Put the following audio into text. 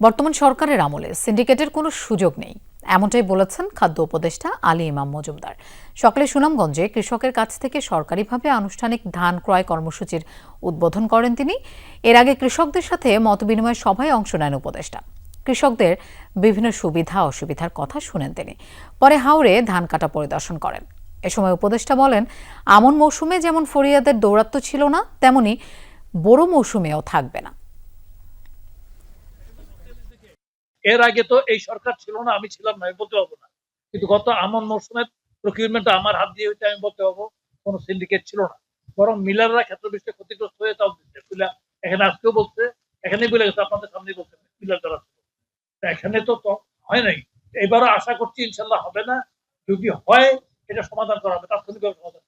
বর্তমান সরকারের আমলে সিন্ডিকেটের কোনো সুযোগ নেই, এমনটাই বলেছেন খাদ্য উপদেষ্টা আলী ইমাম মজুমদার। সকালে সুনামগঞ্জে কৃষকের কাছ থেকে সরকারিভাবে আনুষ্ঠানিক ধান ক্রয় কর্মসূচির উদ্বোধন করেন তিনি। এর আগে কৃষকদের সাথে মতবিনিময় সভায় অংশ নেন উপদেষ্টা। কৃষকদের বিভিন্ন সুবিধা অসুবিধার কথা শুনেন তিনি। পরে হাওরে ধান কাটা পরিদর্শন করেন। এ সময় উপদেষ্টা বলেন, আমন মৌসুমে যেমন ফরিয়াদের দৌরাত্ম্য ছিল না, তেমনি বোরো মৌসুমেও থাকবে না। এর আগে তো এই সরকার ছিল না, আমি ছিলাম না, বলতে পারবো না। কিন্তু গত আমন মৌসুমের প্রকিউরমেন্ট আমার হাত দিয়ে হইতে আমি বলতে পারবো কোনো সিন্ডিকেট ছিল না। বরং মিলাররা ক্ষেত্র বিশেষে ক্ষতিগ্রস্ত হয়ে তাও দিচ্ছে। এখানে আজকেও বলছে, এখানেই বলে গেছে, আপনাদের সামনেই বলছে মিলার যারা ছিল। এখানে তো হয় নাই। এবারও আশা করছি ইনশাল্লাহ হবে না। যদি হয় এটা সমাধান করা হবে, তাৎক্ষণিকভাবে সমাধান।